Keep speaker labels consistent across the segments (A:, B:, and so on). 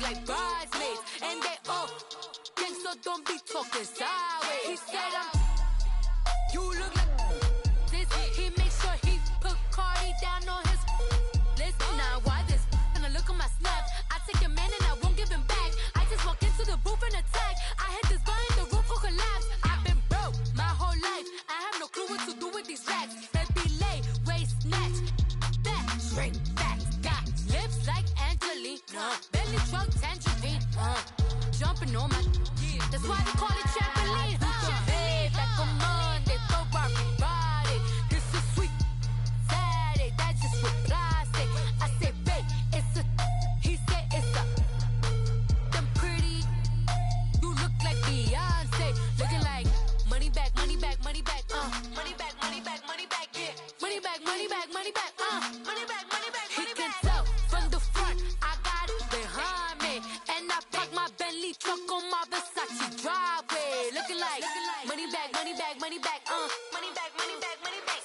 A: like bridesmaids, and they all think so. Don't be talking sideways. He said you look like this. He makes sure he put Cardi down on his list. Now why this? And I look at my snap. I take your man and I won't give him back. I just walk into the booth and attack. I hit this button, the roof will collapse. I've been broke my whole life. I have no clue what to do with these racks. Baby lay, waist snatch, back, straight back. Got lips like Angelina, belly truck tangerine. Jumping on my, that's why they call it trampoline. Hey, back on Monday, throw rock body. This is sweet Saturday, that's just what plastic. I say, babe, it's a, he said it's a. Them pretty, you look like Beyonce, looking like money back, money back, money back, money back, money back, money back, yeah, money back, money back, money back, money back, money back. He can tell from the front, I got it behind me, and I park my Bentley truck on my Versace driveway, looking like money back, money back, money back, money back, money back, money back,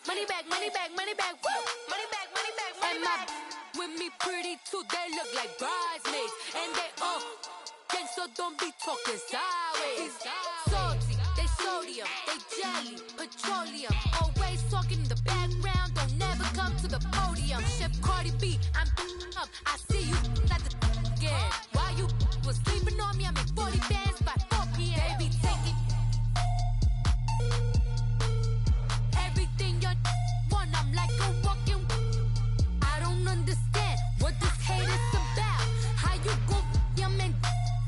A: money back, money back, money back, woo, money back, money back, money back. With me pretty too, they look like bridesmaids, and they all think so. Don't be talking sideways. Salty, they sodium, they jelly, petroleum. Always talking in the background, don't never come to the podium. Chef Cardi B, I'm up. I see you at the again. While you was sleeping on me, I make 40 bands by 4 p.m. Baby, take it. Everything you want, I'm like a walking. I don't understand what this hate is about. How you go your man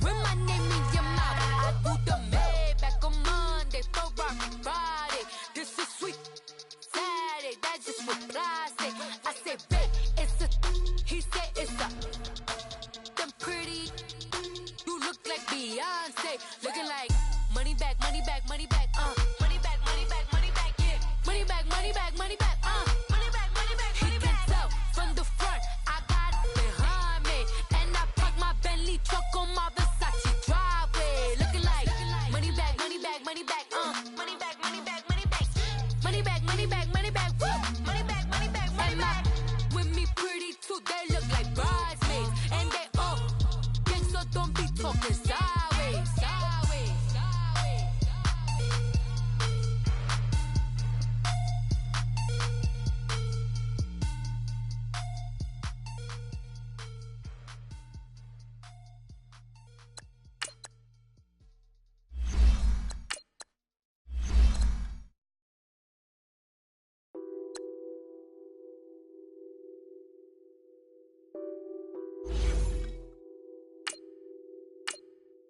A: with my name in your mouth? I do the Maybach on Monday, throw rock Friday. This is sweet Saturday, that's just what plastic. I say, babe, it's a, he said it's a. Them pretty, you look like Beyonce, looking like money back, money back, money back, money back, money back, money back, yeah, money back, money back, money back, money back, money back, money back. He can tell from the front, I got it behind me, and I park my Bentley truck on my Versace driveway, looking like money back, money back, money back, money back, money back, money back, money back, money back, money back, woo, money back, money back, money back. With me pretty too, they look like bridesmaids, and they all think so. Don't be talking sideways, sideways, sideways.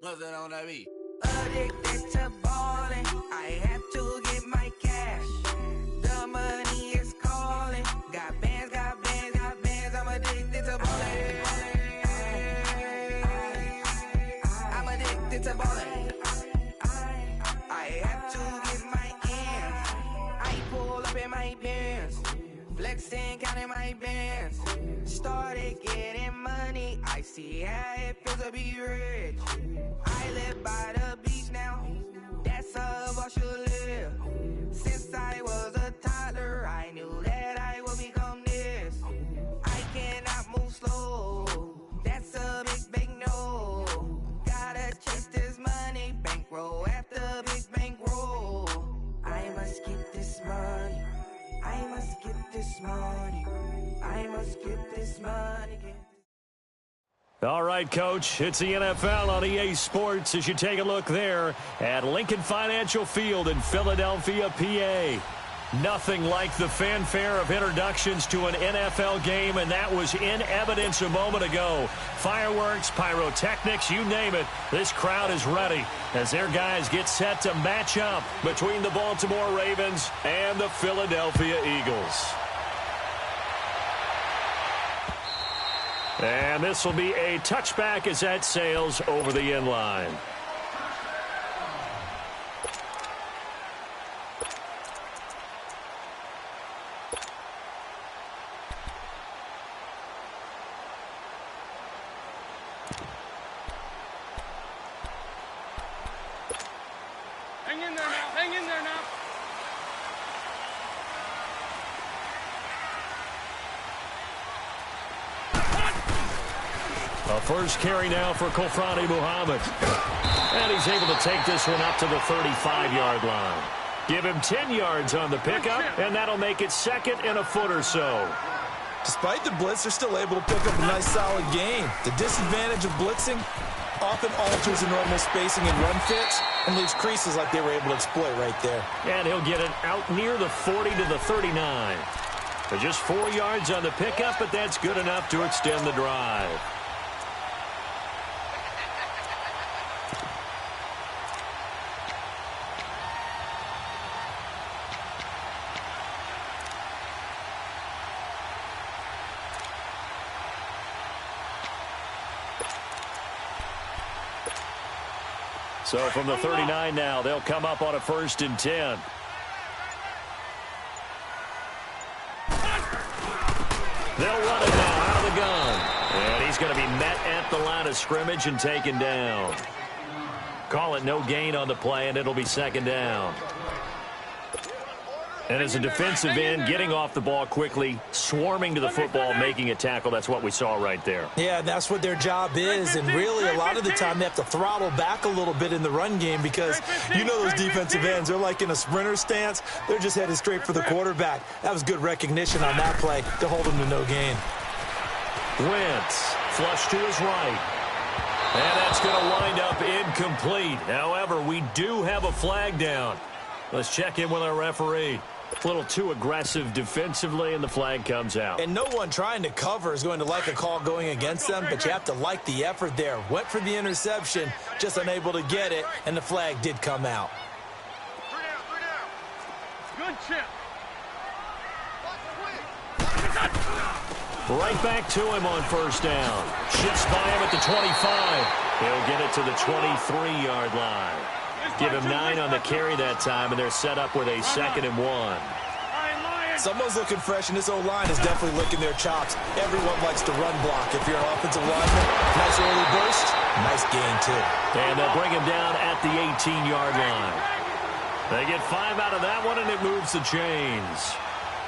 B: What's that on that beat?
C: Addicted to ballin', I have to get my cash. The money is calling. Got bands, got bands, got bands. I'm addicted to ballin'. I'm addicted to ballin'. I have to get my ends. I pull up in my pants, flexing, counting my bands. Started getting money. I see how it feels to be rich. I live by the beach now, that's how I should live. Since I was a toddler, I knew that I would become this. I cannot move slow, that's a big, big no. Gotta chase this money, bankroll after big bankroll. I must get this money, I must get this money, I must get this money.
D: All right, Coach, it's the NFL on EA Sports as you take a look there at Lincoln Financial Field in Philadelphia, PA. Nothing like the fanfare of introductions to an NFL game, and that was in evidence a moment ago. Fireworks, pyrotechnics, you name it. This crowd is ready as their guys get set to match up between the Baltimore Ravens and the Philadelphia Eagles. And this will be a touchback as that sails over the end line.
E: Hang in there now. Hang in there now.
D: A First carry now for Kofrani Muhammad. And he's able to take this one up to the 35-yard line. Give him 10 yards on the pickup, and that'll make it second and a foot or so.
F: Despite the blitz, they're still able to pick up a nice, solid gain. The disadvantage of blitzing often alters the normal spacing and run fits and leaves creases like they were able to exploit right there.
D: And he'll get it out near the 40 to the 39. But just 4 yards on the pickup, but that's good enough to extend the drive. So from the 39 now, they'll come up on a 1st and 10. They'll run it now out of the gun. And he's going to be met at the line of scrimmage and taken down. Call it no gain on the play, and it'll be 2nd down. And as a defensive end, getting off the ball quickly, swarming to the football, making a tackle, that's what we saw right there.
F: Yeah, that's what their job is. And really, a lot of the time, they have to throttle back a little bit in the run game because you know those defensive ends, they're like in a sprinter stance. They're just headed straight for the quarterback. That was good recognition on that play to hold him to no gain.
D: Wentz, flush to his right. And that's going to wind up incomplete. However, we do have a flag down. Let's check in with our referee. A little too aggressive defensively, and the flag comes out.
F: And no one trying to cover is going to like a call going against them, but you have to like the effort there. Went for the interception, just unable to get it, and the flag did come out.
E: Good chip.
D: Right back to him on 1st down. Shifts by him at the 25. He'll get it to the 23-yard line. Give him 9 on the carry that time, and they're set up with a 2nd and 1.
F: Someone's looking fresh, and this O-line is definitely licking their chops. Everyone likes to run block. If you're an offensive lineman, nice early burst, nice gain, too.
D: And they'll bring him down at the 18-yard line. They get 5 out of that one, and it moves the chains.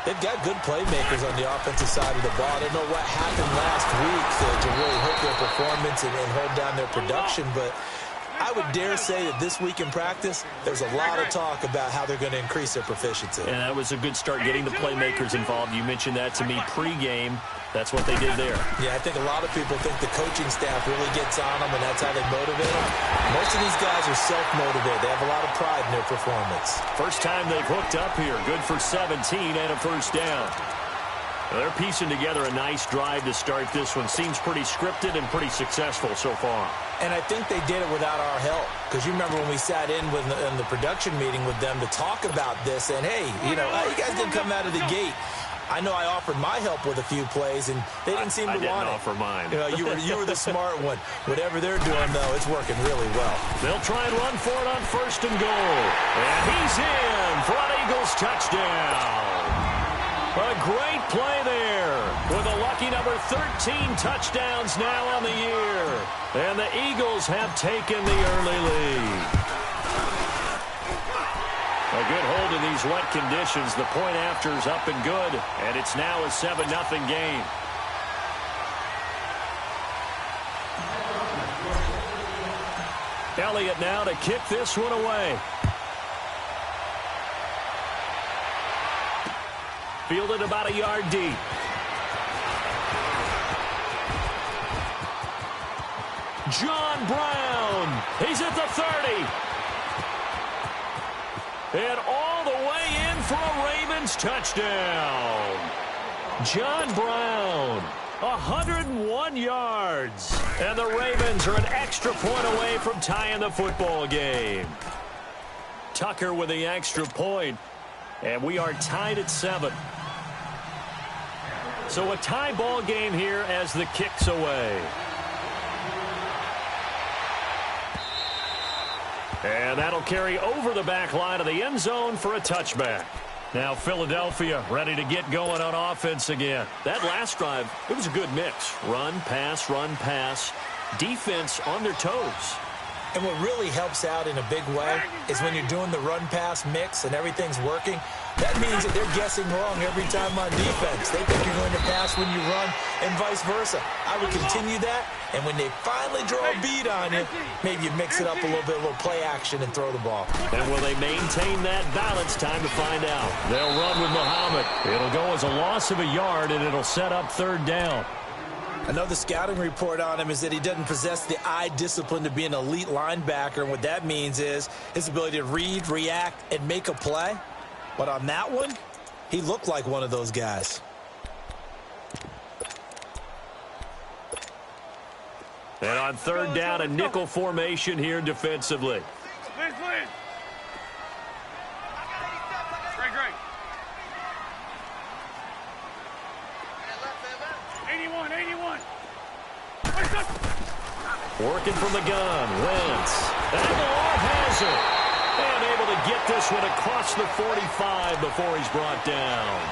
F: They've got good playmakers on the offensive side of the ball. I don't know what happened last week to really hurt their performance and hold down their production, but I would dare say that this week in practice, there's a lot of talk about how they're going to increase their proficiency.
D: And that was a good start getting the playmakers involved. You mentioned that to me pregame. That's what they did there.
F: Yeah, I think a lot of people think the coaching staff really gets on them, and that's how they motivate them. Most of these guys are self-motivated. They have a lot of pride in their performance.
D: First time they've hooked up here. Good for 17 and a 1st down. Now they're piecing together a nice drive to start this one. Seems pretty scripted and pretty successful so far.
F: And I think they did it without our help. Because you remember when we sat in the production meeting with them to talk about this. And, hey, you guys didn't come out of the gate. I know I offered my help with a few plays, and they didn't seem to want it.
D: I didn't offer mine.
F: You were the smart one. Whatever they're doing, though, it's working really well.
D: They'll try and run for it on 1st and goal. And he's in for an Eagles touchdown. A great play there with a lucky number 13 touchdowns now on the year. And the Eagles have taken the early lead. A good hold in these wet conditions. The point after's up and good, and it's now a 7-0 game. Elliott now to kick this one away. Fielded about a yard deep. John Brown. He's at the 30. And all the way in for a Ravens touchdown. John Brown, 101 yards. And the Ravens are an extra point away from tying the football game. Tucker with the extra point. And we are tied at 7. So a tie ball game here as the kick's away. And that'll carry over the back line of the end zone for a touchback. Now Philadelphia ready to get going on offense again. That last drive, it was a good mix. Run, pass, defense on their toes.
F: And what really helps out in a big way is when you're doing the run-pass mix and everything's working, that means that they're guessing wrong every time on defense. They think you're going to pass when you run and vice versa. I would continue that, and when they finally draw a beat on you, maybe you mix it up a little bit, a little play action, and throw the ball.
D: And will they maintain that balance? Time to find out. They'll run with Muhammad. It'll go as a loss of a yard, and it'll set up 3rd down.
F: Another scouting report on him is that he doesn't possess the eye discipline to be an elite linebacker, and what that means is his ability to read, react, and make a play. But on that one, he looked like one of those guys.
D: And on 3rd down, a nickel formation here defensively.
E: Please. Great. 81.
D: Working from the gun, Wentz. Aguilar has it. And able to get this one across the 45 before he's brought down.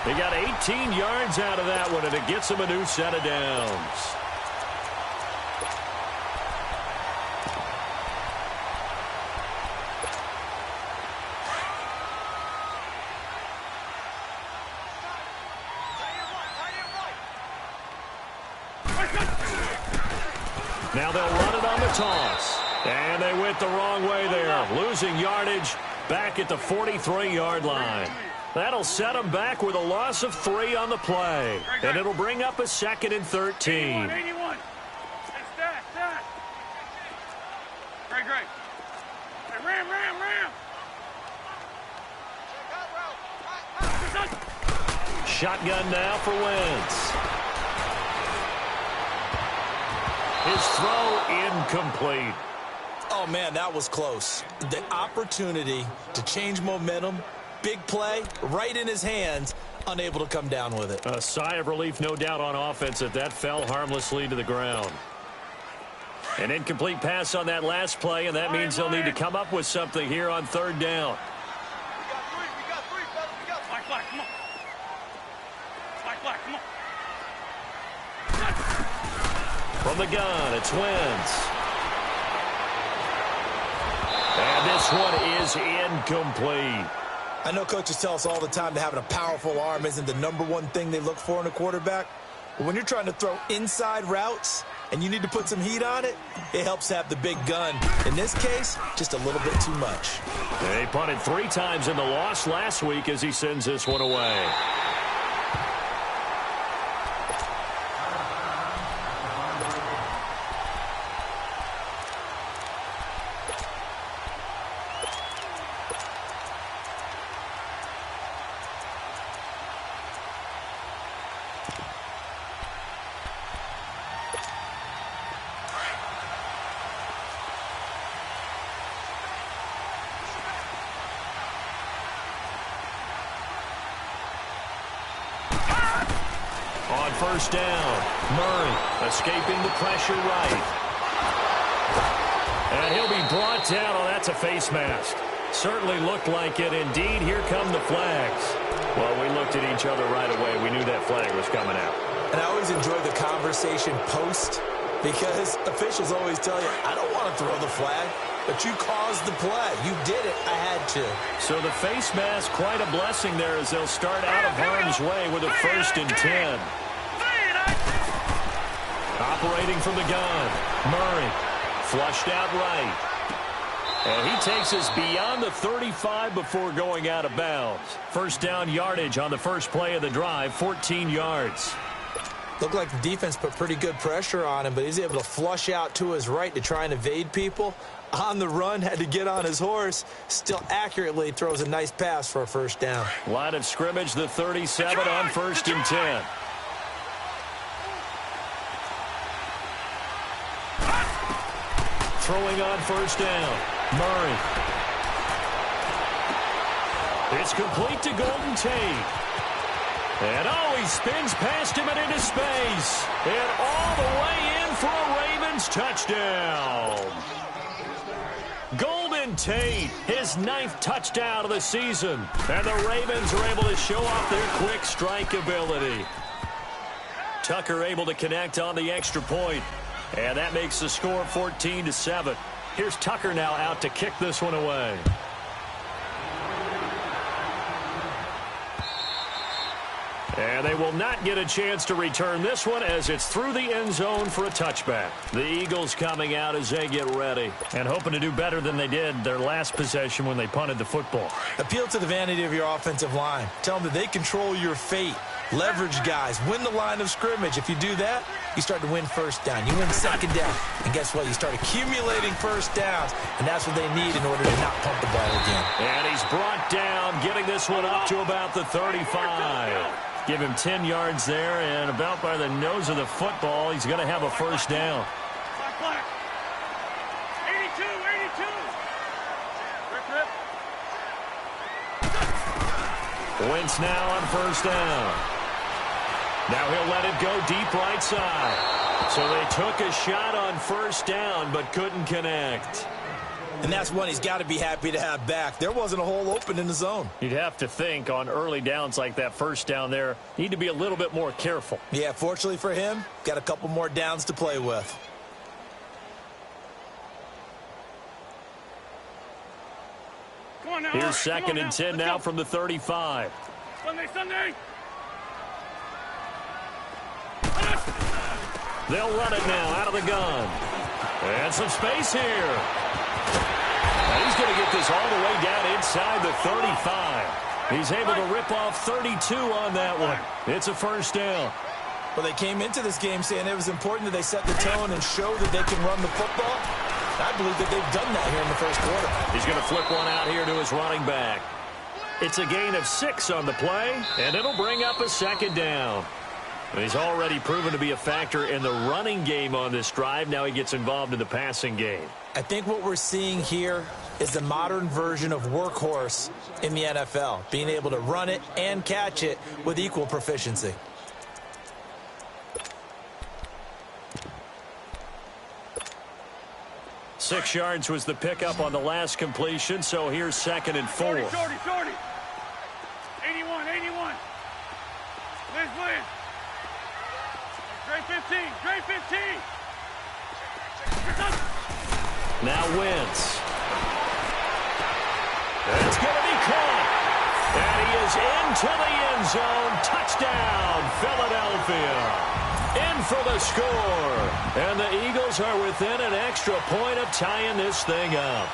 D: They got 18 yards out of that one, and it gets him a new set of downs. Now they'll run it on the toss. And they went the wrong way there. Losing yardage back at the 43-yard line. That'll set them back with a loss of 3 on the play. And it'll bring up a 2nd and 13.
E: 81. Stat. Great. Hey, ram.
D: Shotgun now for Wentz. His throw incomplete.
F: Oh, man, that was close. The opportunity to change momentum, big play, right in his hands, unable to come down with it.
D: A sigh of relief, no doubt, on offense that fell harmlessly to the ground. An incomplete pass on that last play, and that means they'll need to come up with something here on 3rd down.
E: We got three, fellas. Black, come on. Black, come on.
D: From the gun, it's Wentz. And this one is incomplete.
F: I know coaches tell us all the time that having a powerful arm isn't the #1 thing they look for in a quarterback. But when you're trying to throw inside routes and you need to put some heat on it, it helps have the big gun. In this case, just a little bit too much.
D: They punted 3 times in the loss last week as he sends this one away. On 1st down, Murray escaping the pressure right. And he'll be brought down. Oh, that's a face mask. Certainly looked like it. Indeed, here come the flags. Well, we looked at each other right away. We knew that flag was coming out.
F: And I always enjoy the conversation post because officials always tell you, I don't want to throw the flag, but you caused the play. You did it. I had to.
D: So the face mask, quite a blessing there as they'll start out of harm's way with a 1st and 10. Operating from the gun, Murray flushed out right. And he takes us beyond the 35 before going out of bounds. 1st down yardage on the first play of the drive, 14 yards.
F: Looked like the defense put pretty good pressure on him, but he's able to flush out to his right to try and evade people. On the run, had to get on his horse. Still accurately throws a nice pass for a 1st down.
D: Line of scrimmage, the 37 on 1st and 10. Throwing on 1st down, Murray. It's complete to Golden Tate. And oh, he spins past him and into space. And all the way in for a Ravens touchdown. Golden Tate, his 9th touchdown of the season. And the Ravens are able to show off their quick strike ability. Tucker able to connect on the extra point. And that makes the score 14-7. Here's Tucker now out to kick this one away. And they will not get a chance to return this one as it's through the end zone for a touchback. The Eagles coming out as they get ready and hoping to do better than they did their last possession when they punted the football.
F: Appeal to the vanity of your offensive line. Tell them that they control your fate. Leverage guys. Win the line of scrimmage. If you do that, you start to win first down. You win second down. And guess what? You start accumulating first downs. And that's what they need in order to not pump the ball again.
D: And he's brought down, getting this one up to about the 35. Give him 10 yards there, and about by the nose of the football, he's going to have a first down.
E: 82.
D: Wentz now on first down. Now he'll let it go deep right side. So they took a shot on first down, but couldn't connect.
F: And that's one he's got to be happy to have back. There wasn't a hole open in the zone.
D: You'd have to think on early downs like that first down there, need to be a little bit more careful.
F: Yeah, fortunately for him, got a couple more downs to play with.
E: Come on now.
D: Here's second and 10 now from the 35.
E: Sunday.
D: They'll run it now out of the gun. And some space here. And he's going to get this all the way down inside the 35. He's able to rip off 32 on that one. It's a first down.
F: Well, they came into this game saying it was important that they set the tone and show that they can run the football. I believe that they've done that here in the first quarter.
D: He's going to flip one out here to his running back. It's a gain of 6 on the play, and it'll bring up a second down. And he's already proven to be a factor in the running game on this drive. Now he gets involved in the passing game.
F: I think what we're seeing here is the modern version of workhorse in the NFL, being able to run it and catch it with equal proficiency.
D: Six yards was the pickup on the last completion, so here's second and 4.
E: Shorty. 81. Liz. Dre 15.
D: Now Wentz. It's going to be caught. And he is into the end zone. Touchdown, Philadelphia. In for the score. And the Eagles are within an extra point of tying this thing up.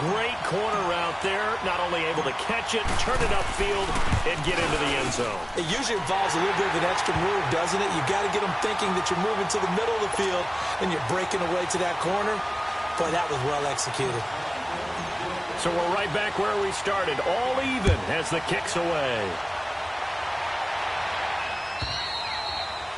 D: Great corner route there. Not only able to catch it, turn it upfield, and get into the end zone.
F: It usually involves a little bit of an extra move, doesn't it? You've got to get them thinking that you're moving to the middle of the field and you're breaking away to that corner. Boy, that was well executed.
D: So we're right back where we started. All even as the kick's away.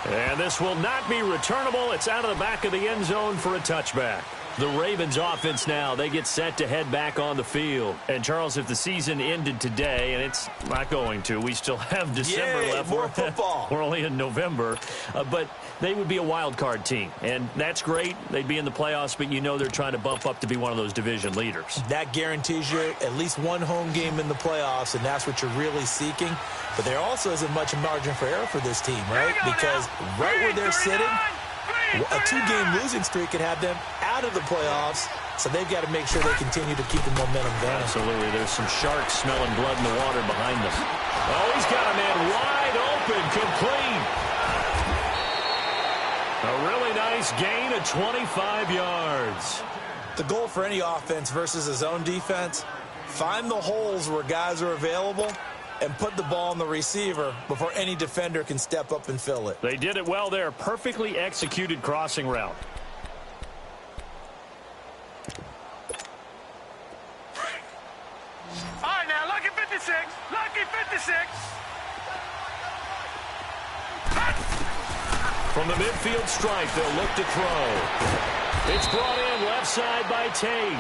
D: And this will not be returnable. It's out of the back of the end zone for a touchback. The Ravens offense now, they get set to head back on the field. And, Charles, if the season ended today, and it's not going to, we still have December left.
F: More football.
D: We're only in November. But they would be a wild card team. And that's great. They'd be in the playoffs, but you know they're trying to bump up to be one of those division leaders.
F: That guarantees you at least one home game in the playoffs, and that's what you're really seeking. But there also isn't much margin for error for this team, right? Because right where they're sitting, a 2-game losing streak could have them out of the playoffs, so they've got to make sure they continue to keep the momentum going.
D: Absolutely. There's some sharks smelling blood in the water behind them. Oh, he's got a man wide open, complete. A really nice gain of 25 yards.
F: The goal for any offense versus a zone defense, find the holes where guys are available and put the ball on the receiver before any defender can step up and fill it.
D: They did it well there. Perfectly executed crossing route.
E: All right, now, lucky 56.
D: From the midfield stripe, they'll look to throw. It's brought in left side by Tate.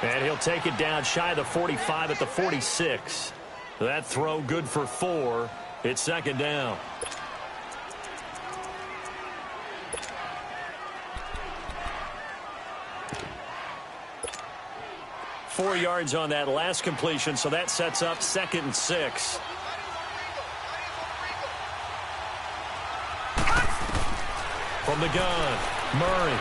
D: And he'll take it down shy of the 45 at the 46. That throw good for 4. It's second down. Four yards on that last completion, so that sets up second and 6. From the gun, Murray.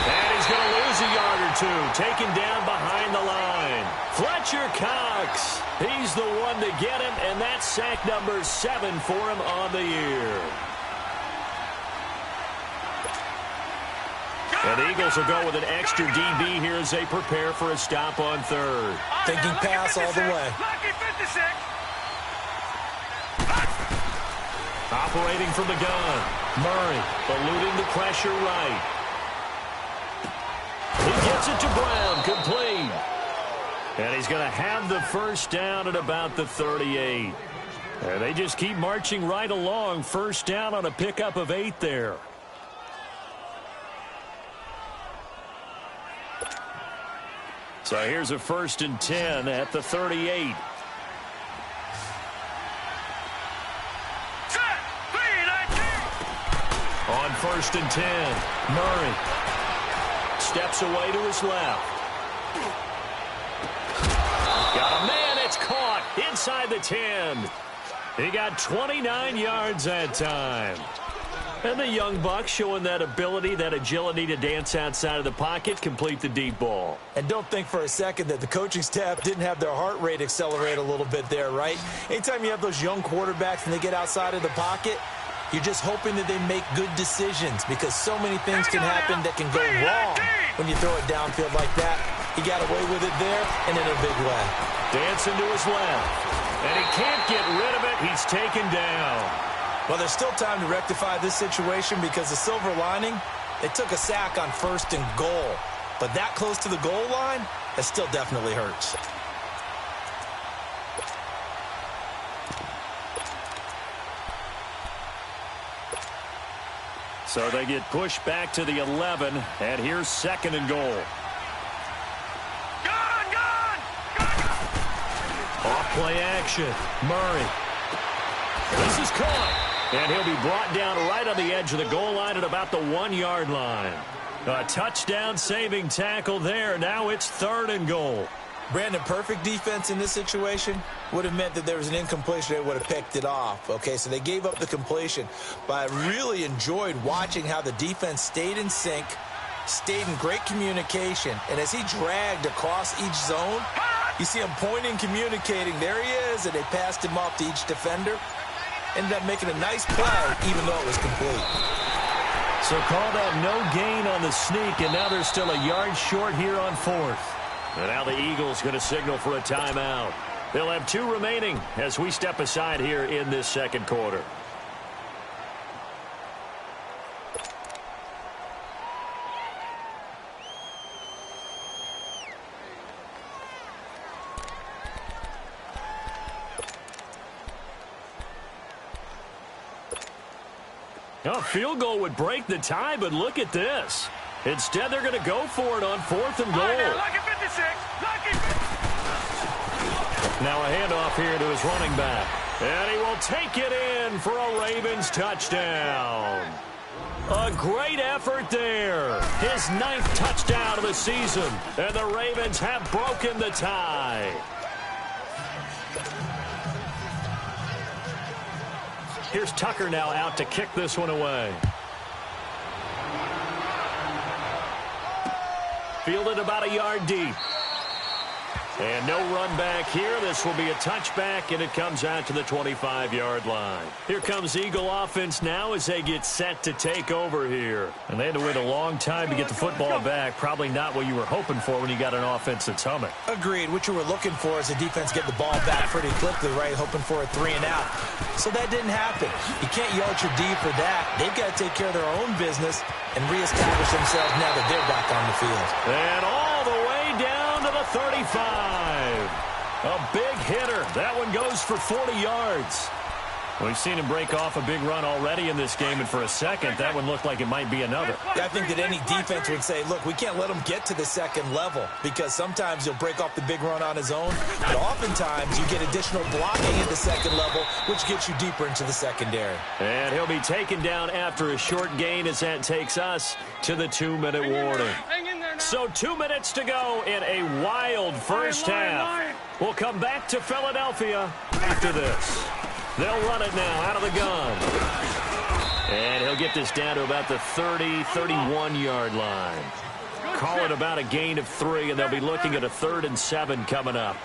D: And he's going to lose a yard or two, taken down behind the line. Fletcher Cox, he's the one to get him, and that's sack number 7 for him on the year. And the Eagles will go with an extra DB here as they prepare for a stop on third.
F: Thinking pass all the way.
D: Operating from the gun. Murray eluding the pressure right. He gets it to Brown, complete. And he's going to have the first down at about the 38. And they just keep marching right along. First down on a pickup of 8 there. So here's a 1st and 10 at the 38. On 1st and 10, Murray steps away to his left. Got a man, it's caught inside the 10. He got 29 yards that time. And the young buck showing that ability, that agility to dance outside of the pocket, complete the deep ball.
F: And don't think for a second that the coaching staff didn't have their heart rate accelerate a little bit there, right? Anytime you have those young quarterbacks and they get outside of the pocket, you're just hoping that they make good decisions because so many things can happen that can go wrong when you throw it downfield like that. He got away with it there and in a big way.
D: Dancing to his left. And he can't get rid of it. He's taken down.
F: Well, there's still time to rectify this situation because the silver lining, they took a sack on 1st and goal. But that close to the goal line, that still definitely hurts.
D: So they get pushed back to the 11, and here's 2nd and goal. Off play action. Murray. This is caught. And he'll be brought down right on the edge of the goal line at about the 1-yard line. A touchdown-saving tackle there. Now it's 3rd and goal.
F: Brandon, perfect defense in this situation would have meant that there was an incompletion. They would have picked it off. Okay, so they gave up the completion. But I really enjoyed watching how the defense stayed in sync, stayed in great communication. And as he dragged across each zone, you see him pointing, communicating. There he is, and they passed him off to each defender. Ended up making a nice play, even though it was complete.
D: So called out no gain on the sneak, and now they're still a yard short here on 4th. And now the Eagles going to signal for a timeout. They'll have 2 remaining as we step aside here in this 2nd quarter. A field goal would break the tie, but look at this. Instead, they're going to go for it on 4th and goal. Now a handoff here to his running back. And he will take it in for a Ravens touchdown. A great effort there. His 9th touchdown of the season. And the Ravens have broken the tie. Here's Tucker now out to kick this one away. Fielded about a yard deep. And no run back here. This will be a touchback, and it comes out to the 25-yard line. Here comes Eagle offense now as they get set to take over here. And they had to wait a long time to get the football back. Probably not what you were hoping for when you got an offense that's humming.
F: Agreed. What you were looking for is the defense get the ball back pretty quickly, right? Hoping for a 3 and out. So that didn't happen. You can't yell at your D for that. They've got to take care of their own business and reestablish themselves now that they're back on the field.
D: And all the way down to the 35. A big hitter. That one goes for 40 yards. We've seen him break off a big run already in this game, and for a second, that one looked like it might be another.
F: I think that any defense would say, look, we can't let him get to the 2nd level because sometimes he'll break off the big run on his own, but oftentimes you get additional blocking at the 2nd level, which gets you deeper into the secondary.
D: And he'll be taken down after a short gain as that takes us to the 2-minute warning. So 2 minutes to go in a wild first half. We'll come back to Philadelphia after this. They'll run it now out of the gun. And he'll get this down to about the 30, 31-yard line. call it about a gain of 3, and they'll be looking at a 3rd and 7 coming up.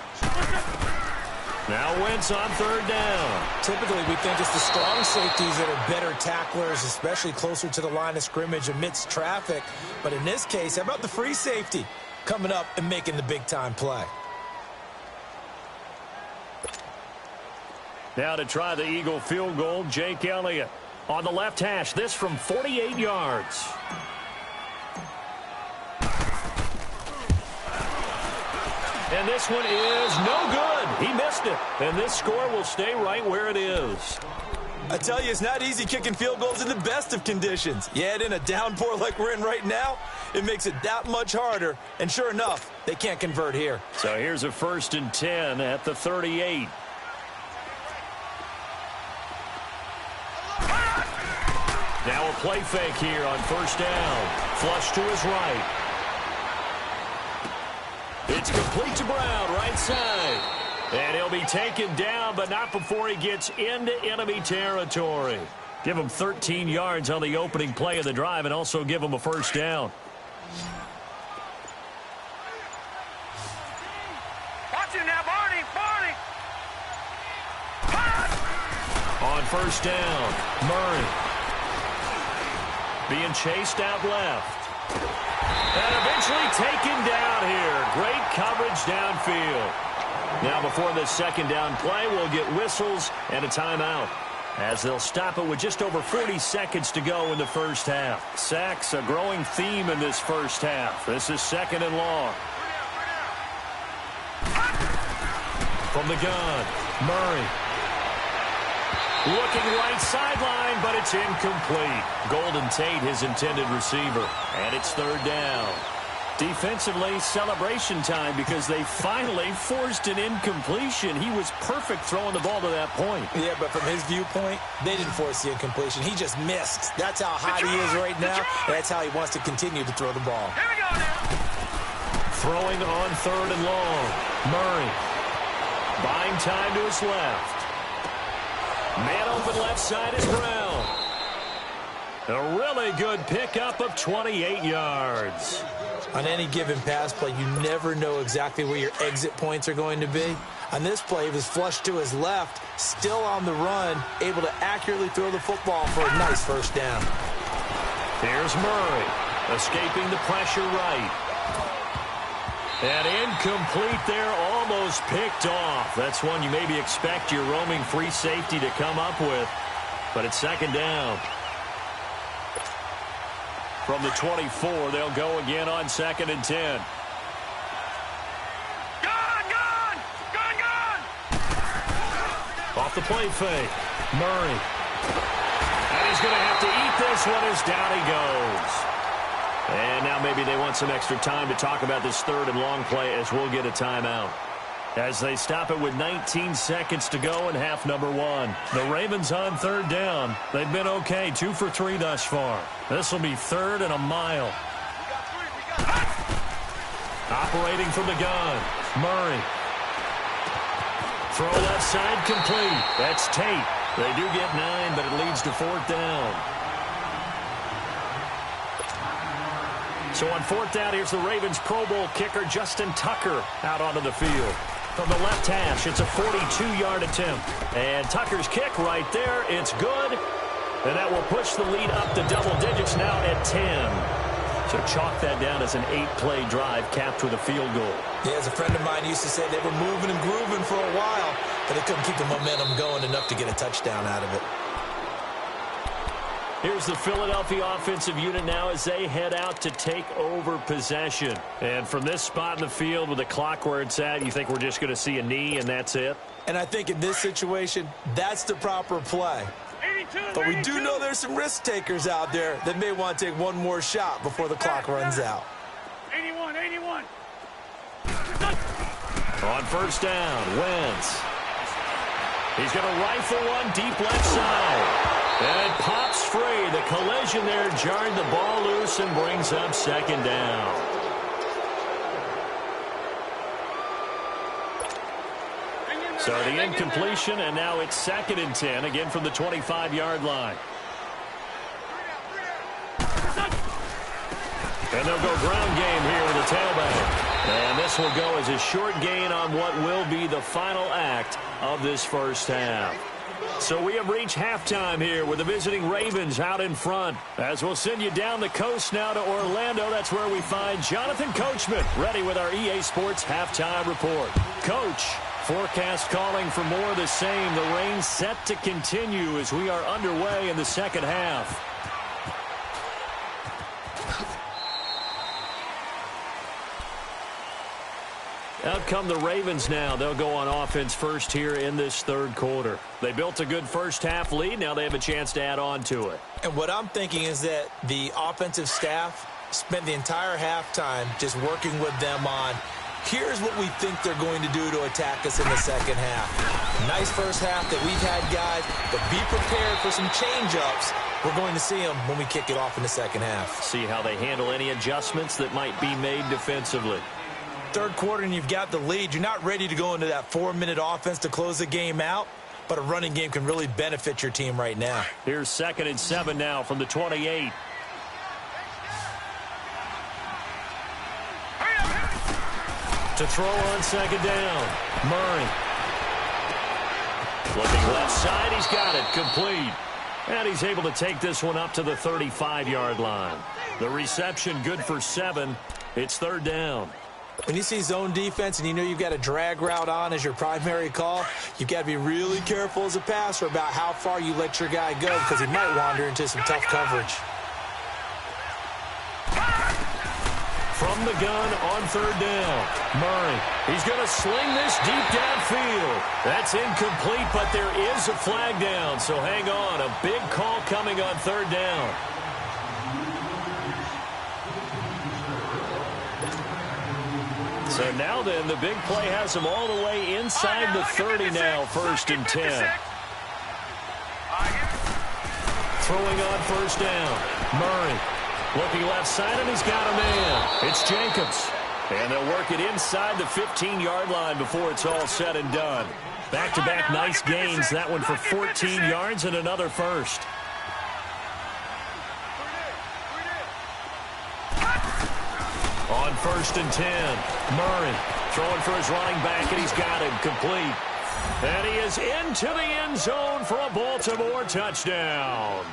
D: Now Wentz on 3rd down.
F: Typically, we think it's the strong safeties that are better tacklers, especially closer to the line of scrimmage amidst traffic. But in this case, how about the free safety coming up and making the big-time play?
D: Now to try the Eagle field goal, Jake Elliott on the left hash. This from 48 yards. And this one is no good. He missed it. And this score will stay right where it is.
F: I tell you, it's not easy kicking field goals in the best of conditions. You add in a downpour like we're in right now, it makes it that much harder. And sure enough, they can't convert here.
D: So here's a 1st and 10 at the 38. Now a play fake here on 1st down. Flush to his right. It's complete to Brown, right side. And he'll be taken down, but not before he gets into enemy territory. Give him 13 yards on the opening play of the drive and also give him a 1st down.
E: Watch him now, Barney.
D: On 1st down, Murray. Being chased out left. And eventually taken down here. Great coverage downfield. Now before this 2nd down play, we'll get whistles and a timeout, as they'll stop it with just over 40 seconds to go in the 1st half. Sacks, a growing theme in this 1st half. This is 2nd and long. From the gun, Murray. Looking right sideline, but it's incomplete. Golden Tate, his intended receiver. And it's 3rd down. Defensively, celebration time because they finally forced an incompletion. He was perfect throwing the ball to that point.
F: Yeah, but from his viewpoint, they didn't force the incompletion. He just missed. That's how hot he is right now, and that's how he wants to continue to throw the ball.
E: Here we go now.
D: Throwing on 3rd and long. Murray. Buying time to his left. Man open left side is Brown. A really good pickup of 28 yards.
F: On any given pass play, you never know exactly where your exit points are going to be. On this play, he was flushed to his left, still on the run, able to accurately throw the football for a nice 1st down.
D: Here's Murray, escaping the pressure right. And incomplete there, almost picked off. That's one you maybe expect your roaming free safety to come up with. But it's 2nd down. From the 24, they'll go again on 2nd and 10.
E: Gone!
D: Off the play fake, Murray. And he's going to have to eat this one as down he goes. And now maybe they want some extra time to talk about this 3rd and long play as we'll get a timeout. As they stop it with 19 seconds to go in half number 1. The Ravens on 3rd down. They've been okay, 2 for 3 thus far. This will be 3rd and a mile. Operating from the gun, Murray. Throw left side complete. That's Tate. They do get 9, but it leads to 4th down. So on 4th down, here's the Ravens Pro Bowl kicker, Justin Tucker, out onto the field. From the left hash, it's a 42-yard attempt. And Tucker's kick right there, it's good. And that will push the lead up to double digits now at 10. So chalk that down as an 8-play drive capped with a field goal.
F: Yeah, as a friend of mine used to say, they were moving and grooving for a while, but they couldn't keep the momentum going enough to get a touchdown out of it.
D: Here's the Philadelphia offensive unit now as they head out to take over possession. And from this spot in the field with the clock where it's at, you think we're just going to see a knee and that's it?
F: And I think in this situation, that's the proper play.
E: 82,
F: But we
E: 82.
F: do know there's some risk takers out there that may want to take one more shot before the clock runs out.
E: 81.
D: On 1st down, Wentz. He's going to rifle one deep left side. And it pops free. The collision there jarred the ball loose and brings up 2nd down. So the incompletion, and now it's 2nd and 10, again from the 25-yard line. And they'll go ground game here with a tailback. And this will go as a short gain on what will be the final act of this first half. So we have reached halftime here with the visiting Ravens out in front. As we'll send you down the coast now to Orlando, that's where we find Jonathan Coachman ready with our EA Sports halftime report. Coach, forecast calling for more of the same. The rain set to continue as we are underway in the second half. Out come the Ravens now. They'll go on offense first here in this third quarter. They built a good first-half lead. Now they have a chance to add on to it.
F: And what I'm thinking is that the offensive staff spent the entire halftime just working with them on, here's what we think they're going to do to attack us in the second half. Nice first half that we've had, guys, but be prepared for some change-ups. We're going to see them when we kick it off in the second half.
D: See how they handle any adjustments that might be made defensively.
F: Third quarter and you've got the lead. You're not ready to go into that 4-minute offense to close the game out, but a running game can really benefit your team right now.
D: Here's 2nd and 7 now from the 28. To throw on second down. Murray. Looking left side, he's got it. Complete. And he's able to take this one up to the 35-yard line. The reception good for 7. It's third down.
F: When you see zone defense and you know you've got a drag route on as your primary call, you've got to be really careful as a passer about how far you let your guy go because he might wander into some tough coverage.
D: From the gun on third down, Murray. He's going to sling this deep downfield. That's incomplete, but there is a flag down, so hang on. A big call coming on third down. So now then, the big play has him all the way inside the 30 now, 1st and 10. Throwing on first down, Murray. Looking left side, and he's got a man. It's Jacobs. And they'll work it inside the 15-yard line before it's all said and done. Back-to-back nice gains. That one for 14 yards and another first. On 1st and 10, Murray throwing for his running back, and he's got him complete. And he is into the end zone for a Baltimore touchdown.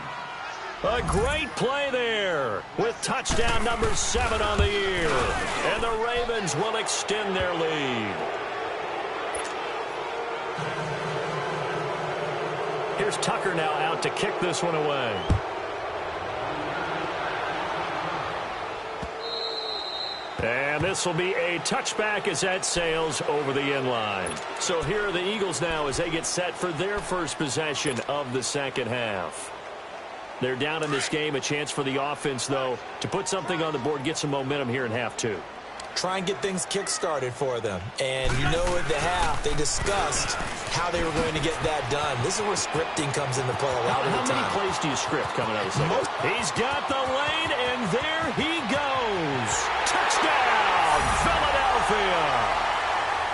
D: A great play there with touchdown number 7 on the year. And the Ravens will extend their lead. Here's Tucker now out to kick this one away. And this will be a touchback as that sails over the end line. So here are the Eagles now as they get set for their first possession of the second half. They're down in this game. A chance for the offense, though, to put something on the board, get some momentum here in half 2.
F: Try and get things kick-started for them. And you know at the half, they discussed how they were going to get that done. This is where scripting comes into play a lot of the time.
D: How many plays do you script coming out of the second? He's got the lane, and there he goes. Touchdown, Philadelphia.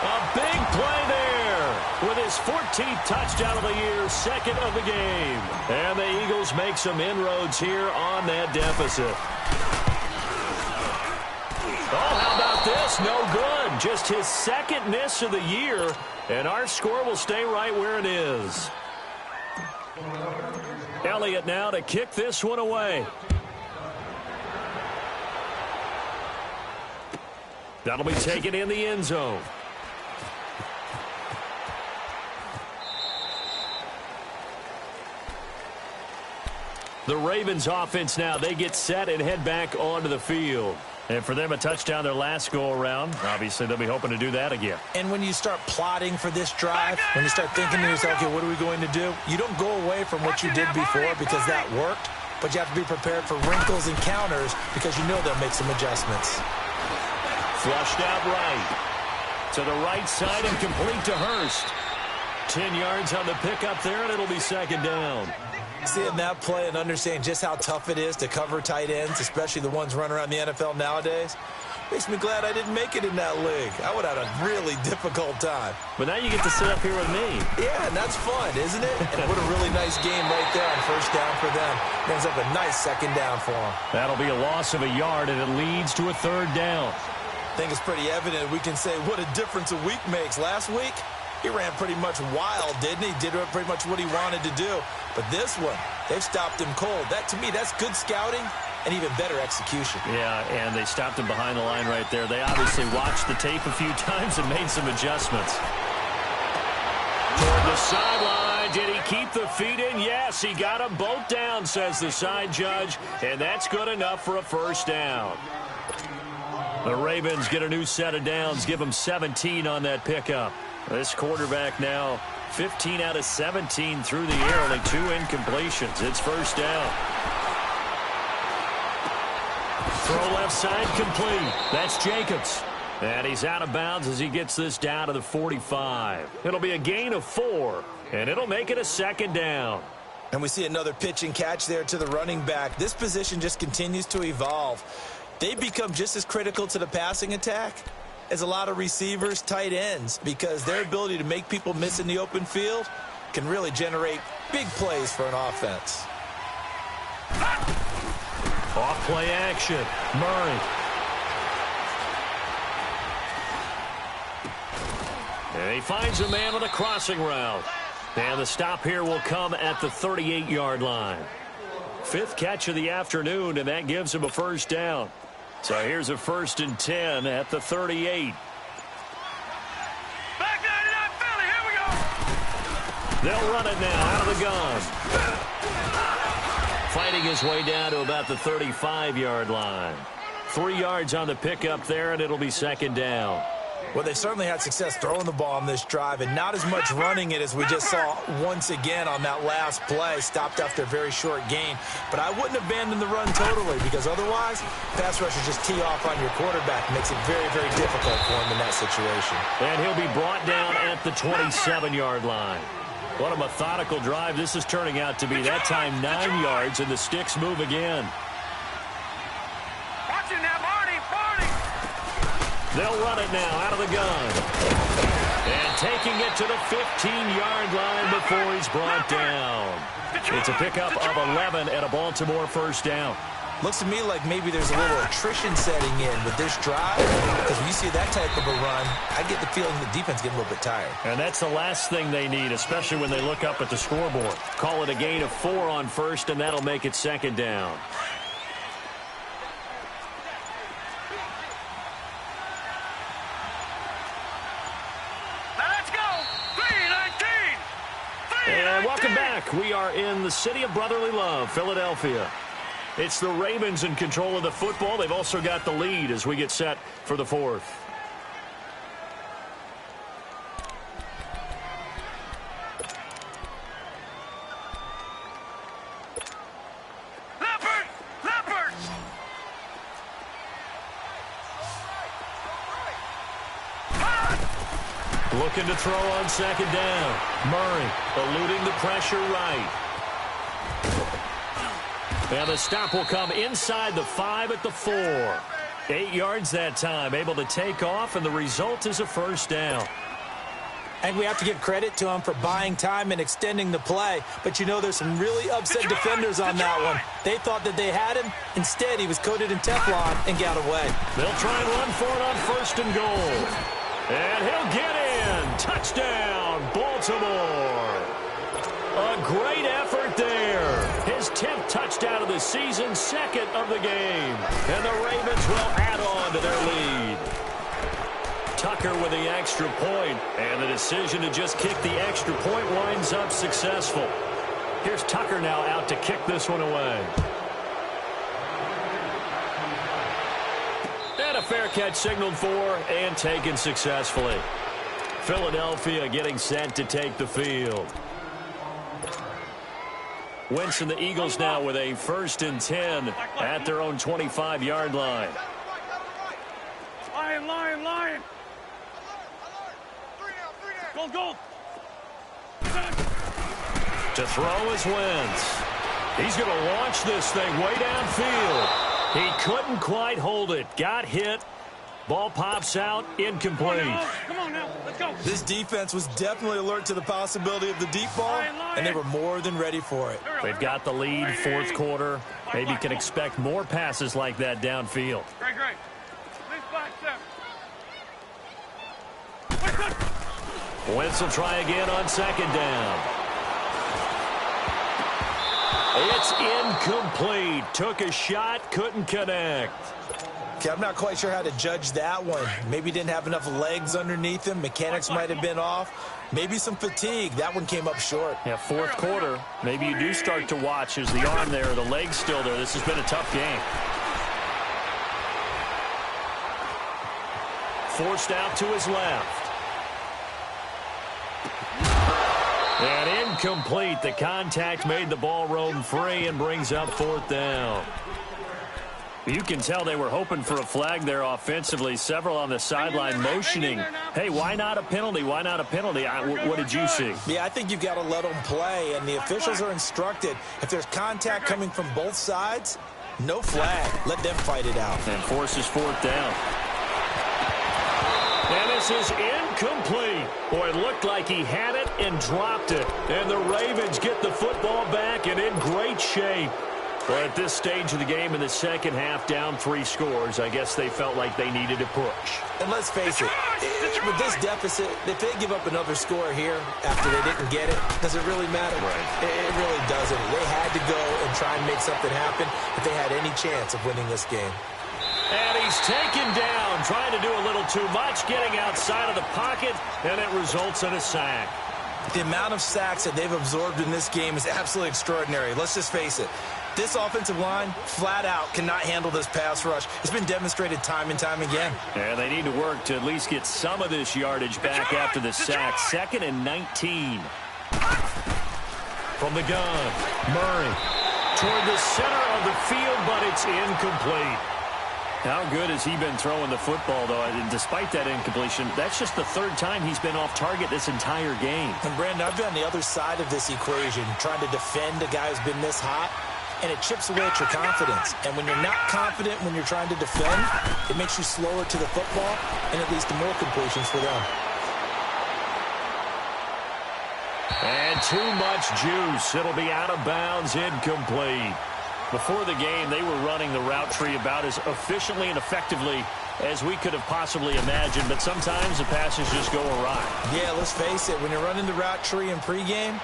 D: A big play there with his 14th touchdown of the year, 2nd of the game. And the Eagles make some inroads here on that deficit. Oh, how about this? No good. Just his 2nd miss of the year, and our score will stay right where it is. Elliott now to kick this one away. That'll be taken in the end zone. The Ravens offense now, they get set and head back onto the field. And for them, a touchdown their last go-around. Obviously, they'll be hoping to do that again.
F: And when you start plotting for this drive, when you start thinking to yourself, okay, what are we going to do? You don't go away from what you did before because that worked, but you have to be prepared for wrinkles and counters because you know they'll make some adjustments.
D: Flushed out right. To the right side and complete to Hurst. 10 yards on the pickup there, and it'll be second down.
F: Seeing that play and understanding just how tough it is to cover tight ends, especially the ones running around the NFL nowadays, makes me glad I didn't make it in that league. I would have had a really difficult time.
D: But now you get to sit up here with me.
F: Yeah, and that's fun, isn't it? And what a really nice game right there on first down for them. Ends up a nice second down for them.
D: That'll be a loss of a yard, and it leads to a third down.
F: I think it's pretty evident we can say what a difference a week makes. Last week, he ran pretty much wild, didn't he? Did pretty much what he wanted to do. But this one, they've stopped him cold. That, to me, that's good scouting and even better execution.
D: Yeah, and they stopped him behind the line right there. They obviously watched the tape a few times and made some adjustments. Toward the sideline, did he keep the feet in? Yes, he got them both down, says the side judge, and that's good enough for a first down. The Ravens get a new set of downs, give them 17 on that pickup. This quarterback now 15 out of 17 through the air, only 2 incompletions. It's first down. Throw left side complete. That's Jacobs. And he's out of bounds as he gets this down to the 45. It'll be a gain of 4, and it'll make it a second down.
F: And we see another pitch and catch there to the running back. This position just continues to evolve. They become just as critical to the passing attack as a lot of receivers, tight ends, because their ability to make people miss in the open field can really generate big plays for an offense.
D: Off play action. Murray. And he finds a man on a crossing route. And the stop here will come at the 38-yard line. 5th catch of the afternoon, and that gives him a first down. So here's a 1st and 10 at the 38.
E: Back 99 Philly, here we go.
D: They'll run it now out of the gun. Fighting his way down to about the 35-yard line. 3 yards on the pickup there, and it'll be second down.
F: Well, they certainly had success throwing the ball on this drive, and not as much running it as we just saw once again on that last play. Stopped after a very short gain. But I wouldn't abandon the run totally, because otherwise, pass rushers just tee off on your quarterback. Makes it very, very difficult for him in that situation.
D: And he'll be brought down at the 27-yard line. What a methodical drive this is turning out to be. That time 9 yards, and the sticks move again.
E: Watch it now, Marty.
D: They'll run it now out of the gun. And taking it to the 15-yard line before he's brought down. It's a pickup of 11 and a Baltimore first down.
F: Looks to me like maybe there's a little attrition setting in with this drive, because when you see that type of a run, I get the feeling the defense getting a little bit tired.
D: And that's the last thing they need, especially when they look up at the scoreboard. Call it a gain of 4 on first, and that'll make it second down. And welcome back. We are in the city of brotherly love, Philadelphia. It's the Ravens in control of the football. They've also got the lead as we get set for the 4th. Looking to throw on second down. Murray eluding the pressure right. And the stop will come inside the 5 at the 4. 8 yards that time, able to take off, and the result is a first down.
F: And we have to give credit to him for buying time and extending the play. But, you know, there's some really upset defenders on that one. They thought that they had him. Instead, he was coated in Teflon and got away.
D: They'll try and run for it on first and goal. And he'll get in. Touchdown, Baltimore. A great effort there. His 10th touchdown of the season, 2nd of the game. And the Ravens will add on to their lead. Tucker with the extra point, and the decision to just kick the extra point winds up successful. Here's Tucker now out to kick this one away. And a fair catch signaled for and taken successfully. Philadelphia getting set to take the field. Wentz and the Eagles now with a 1st and 10 at their own 25-yard line.
E: Lion. Go.
D: To throw is Wentz. He's going to launch this thing way downfield. He couldn't quite hold it. Got hit. Ball pops out, incomplete.
E: Come on now, let's go.
F: This defense was definitely alert to the possibility of the deep ball, and they were more than ready for it.
D: They've got the lead, fourth quarter. Maybe can expect more passes like that downfield.
E: Great. Let's back step.
D: Wentz will try again on second down. It's incomplete. Took a shot, couldn't connect.
F: Okay, I'm not quite sure how to judge that one. Maybe didn't have enough legs underneath him. Mechanics might have been off. Maybe some fatigue. That one came up short.
D: Yeah, fourth quarter. Maybe you do start to watch. Is the arm there, the leg's still there? This has been a tough game. Forced out to his left. And incomplete. The contact made the ball roam free and brings up fourth down. You can tell they were hoping for a flag there offensively. Several on the sideline motioning, hey, why not a penalty? Why not a penalty? What did you see?
F: Yeah, I think you've got to let them play, and the officials are instructed. If there's contact coming from both sides, no flag. Let them fight it out.
D: And forces fourth down. And this is incomplete. Boy, it looked like he had it and dropped it. And the Ravens get the football back and in great shape. Well, at this stage of the game in the second half, down 3 scores, I guess they felt like they needed a push.
F: And let's face it, with this deficit, if they give up another score here after they didn't get it, does it really matter?
D: Right.
F: It really doesn't. They had to go and try and make something happen if they had any chance of winning this game.
D: And he's taken down, trying to do a little too much, getting outside of the pocket, and it results in a sack.
F: The amount of sacks that they've absorbed in this game is absolutely extraordinary. Let's just face it. This offensive line, flat out, cannot handle this pass rush. It's been demonstrated time and time again.
D: And they need to work to at least get some of this yardage back after the sack. 2nd and 19. From the gun, Murray toward the center of the field, but it's incomplete. How good has he been throwing the football, though? And despite that incompletion, that's just the 3rd time he's been off target this entire game.
F: And, Brandon, I've been on the other side of this equation, trying to defend a guy who's been this hot. And it chips away at your confidence. And when you're not confident when you're trying to defend, it makes you slower to the football, and it leads to more completions for them.
D: And too much juice. It'll be out of bounds, incomplete. Before the game, they were running the route tree about as efficiently and effectively as we could have possibly imagined, but sometimes the passes just go awry.
F: Yeah, let's face it. When you're running the route tree in pregame,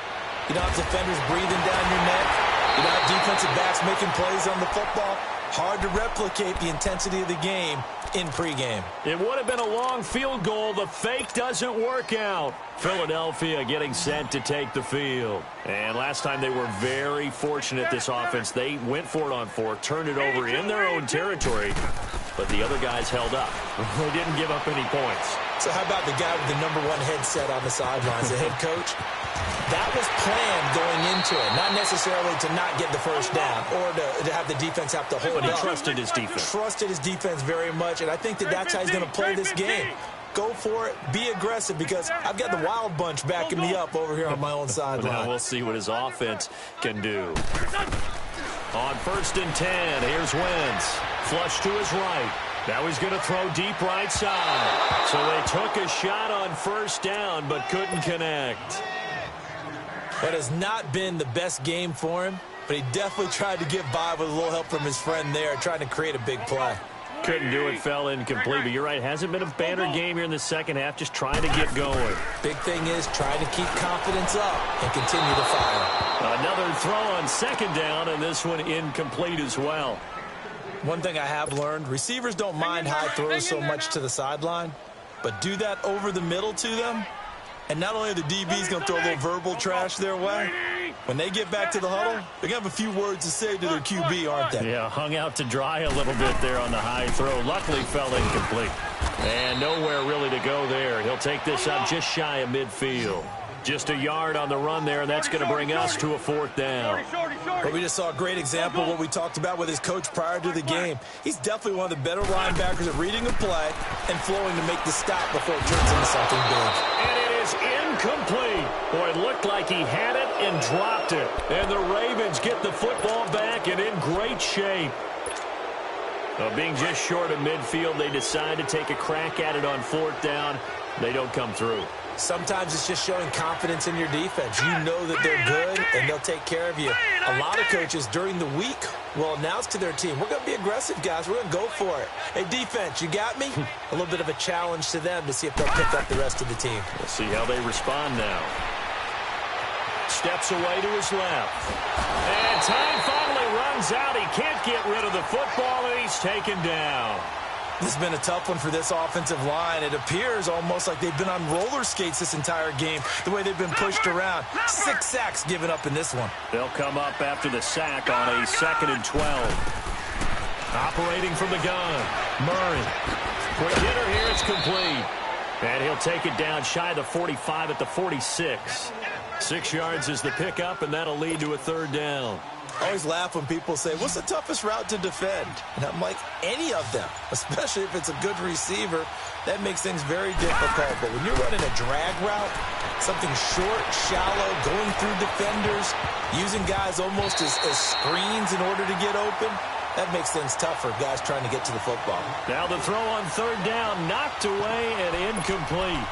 F: you don't have defenders breathing down your neck. You don't have defensive backs making plays on the football. Hard to replicate the intensity of the game in pregame.
D: It would have been a long field goal. The fake doesn't work out. Philadelphia getting set to take the field. And last time they were very fortunate, this offense. They went for it on 4th, turned it over in their own territory, but the other guys held up. They didn't give up any points.
F: So how about the guy with the #1 headset on the sidelines, the head coach? That was planned going into it, not necessarily to not get the first down or to have the defense have to hold up.
D: But he trusted his defense.
F: Trusted his defense very much, and I think that's how he's going to play this game. Go for it, be aggressive, because I've got the wild bunch backing me up over here on my own sideline.
D: Now we'll see what his offense can do. On 1st and 10, here's Wentz. Flush to his right. Now he's going to throw deep right side. So they took a shot on 1st down, but couldn't connect.
F: That has not been the best game for him, but he definitely tried to get by with a little help from his friend there, trying to create a big play.
D: Couldn't do it, fell incomplete, but you're right, hasn't been a banner game here in the second half, just trying to get going.
F: Big thing is trying to keep confidence up and continue to fire.
D: Another throw on 2nd down, and this one incomplete as well.
F: One thing I have learned, receivers don't mind high throws so much to the sideline, but do that over the middle to them, and not only are the DBs going to throw a little verbal trash their way, when they get back to the huddle, they're going to have a few words to say to their QB, aren't they?
D: Yeah, hung out to dry a little bit there on the high throw. Luckily fell incomplete. And nowhere really to go there. He'll take this up just shy of midfield. Just a yard on the run there, and that's going to bring us to a 4th down.
F: But we just saw a great example of what we talked about with his coach prior to the game. He's definitely one of the better linebackers at reading a play and flowing to make the stop before it turns into something big.
D: And it is incomplete. Boy, it looked like he had it and dropped it. And the Ravens get the football back and in great shape. Being just short of midfield, they decide to take a crack at it on 4th down. They don't come through.
F: Sometimes it's just showing confidence in your defense. You know that they're good, and they'll take care of you. A lot of coaches during the week will announce to their team, we're going to be aggressive, guys. We're going to go for it. Hey, defense, you got me? A little bit of a challenge to them to see if they'll pick up the rest of the team.
D: We'll see how they respond now. Steps away to his left. And time finally runs out. He can't get rid of the football, and he's taken down.
F: This has been a tough one for this offensive line. It appears almost like they've been on roller skates this entire game, the way they've been pushed around. 6 sacks given up in this one.
D: They'll come up after the sack on a 2nd and 12. Operating from the gun. Murray. Quick hitter here. It's complete. And he'll take it down shy of the 45 at the 46. 6 yards is the pickup, and that'll lead to a 3rd down.
F: I always laugh when people say, what's the toughest route to defend? And I'm like, any of them, especially if it's a good receiver. That makes things very difficult. But when you're running a drag route, something short, shallow, going through defenders, using guys almost as screens in order to get open, that makes things tough for guys trying to get to the football.
D: Now the throw on 3rd down, knocked away and incomplete.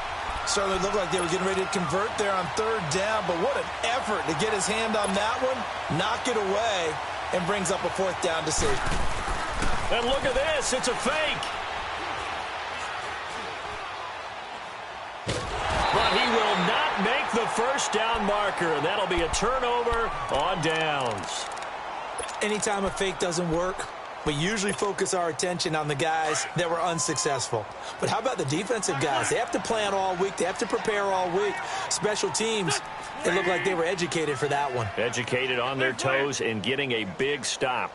F: Certainly looked like they were getting ready to convert there on 3rd down, but what an effort to get his hand on that one, knock it away, and brings up a 4th down decision.
D: And look at this, it's a fake. But he will not make the 1st down marker. That'll be a turnover on downs.
F: Anytime a fake doesn't work, we usually focus our attention on the guys that were unsuccessful. But how about the defensive guys? They have to plan all week. They have to prepare all week. Special teams, it looked like they were educated for that one.
D: Educated on their toes and getting a big stop.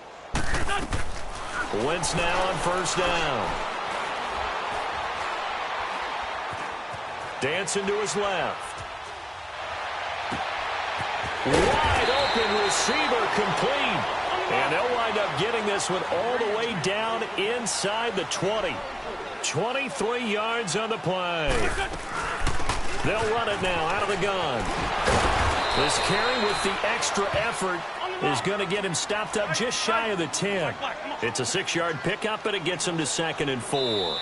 D: Wentz now on 1st down. Dancing to his left. Wide open receiver complete. And they'll wind up getting this one all the way down inside the 20. 23 yards on the play. They'll run it now out of the gun. This carry with the extra effort is going to get him stopped up just shy of the 10. It's a 6-yard pickup, and it gets him to 2nd and 4.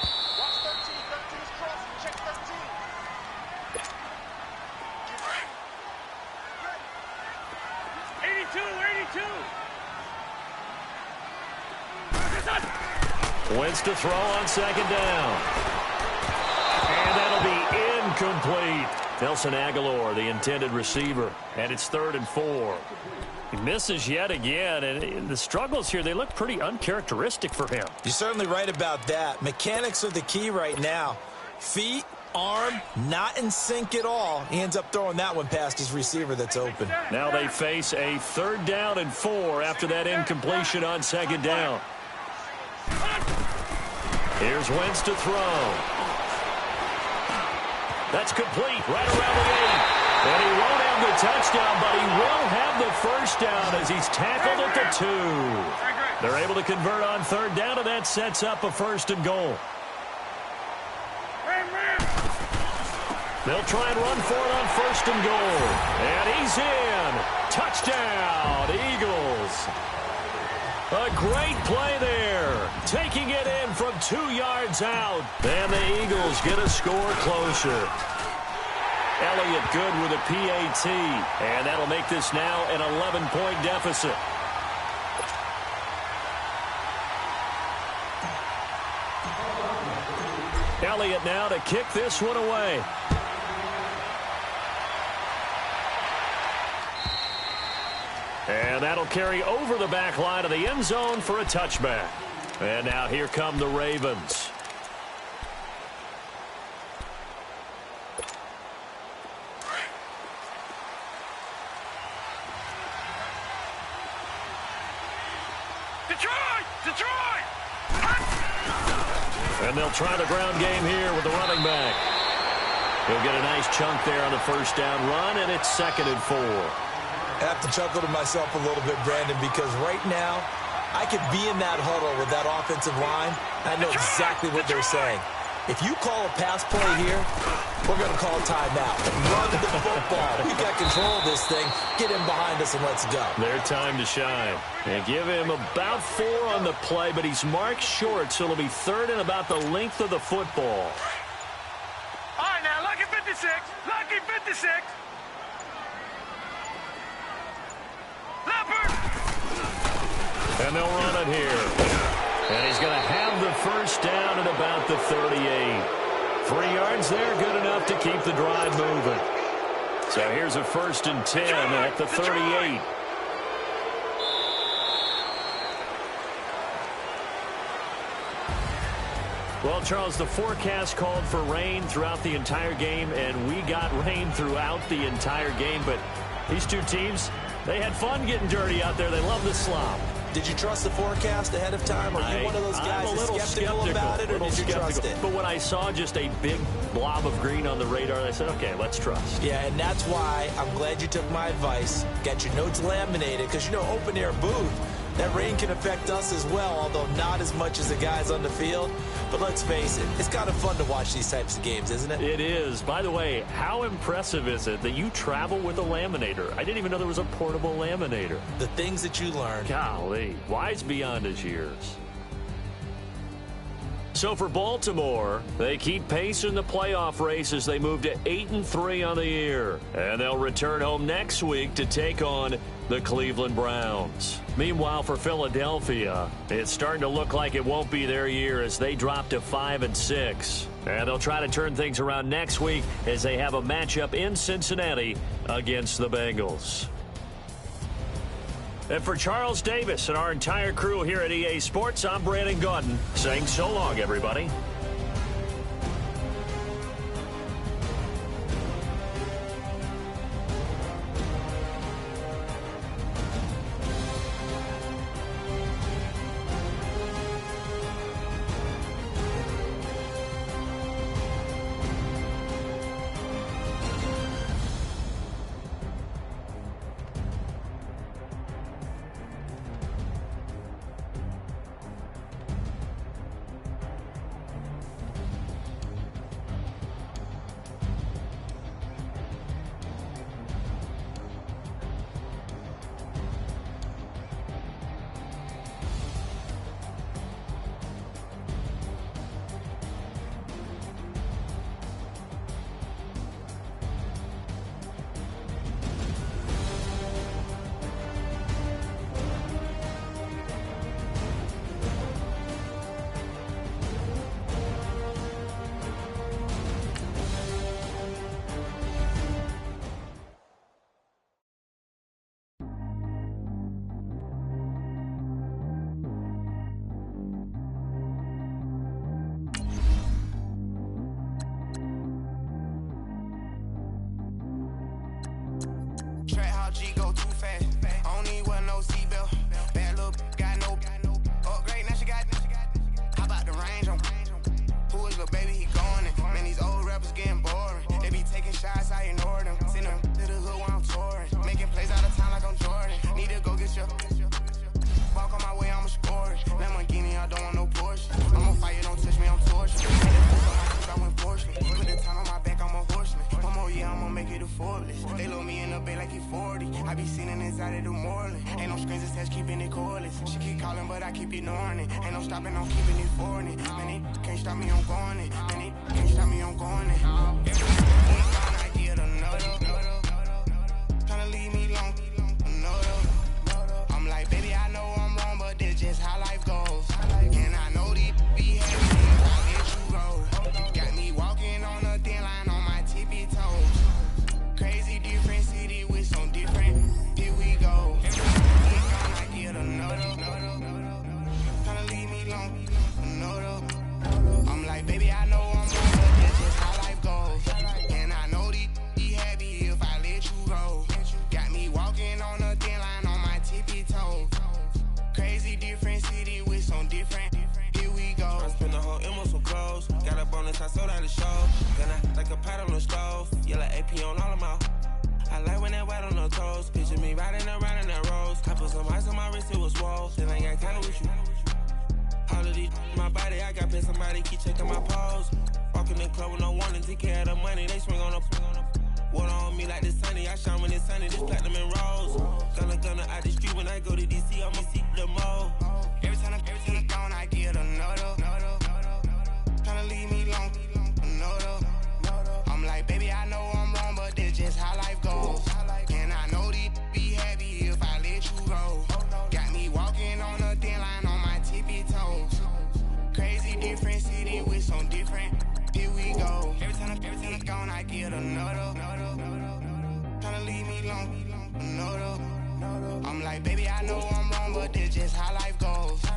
D: Wentz to throw on 2nd down. And that'll be incomplete. Nelson Aguilar, the intended receiver. And it's 3rd and 4. He misses yet again. And the struggles here, they look pretty uncharacteristic for him.
F: You're certainly right about that. Mechanics are the key right now. Feet, arm, not in sync at all. He ends up throwing that one past his receiver that's open.
D: Now they face a 3rd down and 4 after that incompletion on 2nd down. Here's Wentz to throw. That's complete right around the 8. And he won't have the touchdown, but he will have the 1st down as he's tackled at the 2. They're able to convert on 3rd down, and that sets up a 1st and goal. They'll try and run for it on 1st and goal. And he's in. Touchdown, Eagles. A great play there. Taking it in from 2 yards out. And the Eagles get a score closer. Elliott good with a PAT. And that'll make this now an 11-point deficit. Elliott now to kick this one away. And that'll carry over the back line of the end zone for a touchback. And now here come the Ravens.
E: Detroit!
D: And they'll try the ground game here with the running back. He'll get a nice chunk there on the 1st down run, and it's 2nd and 4.
F: I have to chuckle to myself a little bit, Brandon, because right now I could be in that huddle with that offensive line. I know exactly what they're saying. If you call a pass play here, we're going to call timeout. Run the football. We've got control of this thing. Get him behind us and let's go.
D: Their time to shine. And give him about 4 on the play, but he's marked short, so it'll be 3rd and about the length of the football.
E: All right, now, lucky 56. Lucky 56. Leopard.
D: And they'll run it here. And he's going to have the first down at about the 38. 3 yards there, good enough to keep the drive moving. So here's a 1st and 10 at the 38. Well, Charles, the forecast called for rain throughout the entire game, and we got rain throughout the entire game. But these two teams, they had fun getting dirty out there. They love the slop.
F: Did you trust the forecast ahead of time? Are you one of those guys that's skeptical about it, or did you trust it?
D: But when I saw just a big blob of green on the radar, I said, okay, let's trust.
F: Yeah, and that's why I'm glad you took my advice. Get your notes laminated, because, you know, open-air booth, that rain can affect us as well, although not as much as the guys on the field. But let's face it, it's kind of fun to watch these types of games, isn't it?
D: It is. By the way, how impressive is it that you travel with a laminator? I didn't even know there was a portable laminator.
F: The things that you learn.
D: Golly, wise beyond his years. So for Baltimore, they keep pace in the playoff race as they move to 8-3 on the year. And they'll return home next week to take on the Cleveland Browns. Meanwhile, for Philadelphia, it's starting to look like it won't be their year as they drop to 5-6. And they'll try to turn things around next week as they have a matchup in Cincinnati against the Bengals. And for Charles Davis and our entire crew here at EA Sports, I'm Brandon Gaudin saying so long, everybody.
C: G go too fast. I don't need one no seatbelt. Bad little got no upgrade. Now she got. How about the range on? Who is little baby? He going in. Man, these old rappers getting boring. They be taking shots, I ignore them. Send them to the hood while I'm touring. Making plays out of town like I'm Jordan. Need to go get your. Walk on my way, I'ma score it. Lamborghini, I don't want no Porsche. I'm on fire, don't touch me, I'm torching. I went Porsche. Put the time on my back, I'm a horseman. One more year, I'ma make it a Forbes. They load me in the bay like he 40. I be seen inside of the Moreland. Ain't no screens attached, keeping it cordless. She keep calling, but I keep ignoring it. Ain't no stopping, I'm keeping it for it. Man, they can't stop me, I'm going it. Man, they can't stop me, I'm going it. I get another. Tryna leave me long, another. I'm like, baby, I know I'm wrong, but this just how life goes. And I know these be happy if I let you go. Got me walking on a thin line on my tippy toes. Crazy different city with some different. Here we go. I get another. Tryna leave me long, another. I'm like, baby, I know I'm wrong, but this just how life goes. And I know these be happy if I let you go. Got me walking on a thin line on my tippy toes. Crazy different city with some different. Here we go. I spent the whole M on some clothes. Got up on this, I sold out the show. Then I like a pot on the stove. Yellow AP on all of my. I like when that white on the toes. Picture me riding around in that rose. I put some ice on my wrist, it was swole. Then I got kinda with you. All of these my body, I got pissed. Somebody keep checking my pose.
G: walk in the club with no warning, take care of the money, they swing on the water on me like the sunny, I shine when it's sunny, this platinum and rose. Gonna out the street when I go to DC, I'ma see the mall. Every time I'm gone, I get another. Tryna leave me long, another. I'm like, baby, I know I'm wrong, but that's just how life goes. And I know these be happy if I let you go. Got me walking on a thin line on my tippy toes. Crazy different city with some different, here we go. Every time I'm gone, I get another. Tryna leave me long, another. I'm like, baby, I know I'm wrong, but that's just how life goes.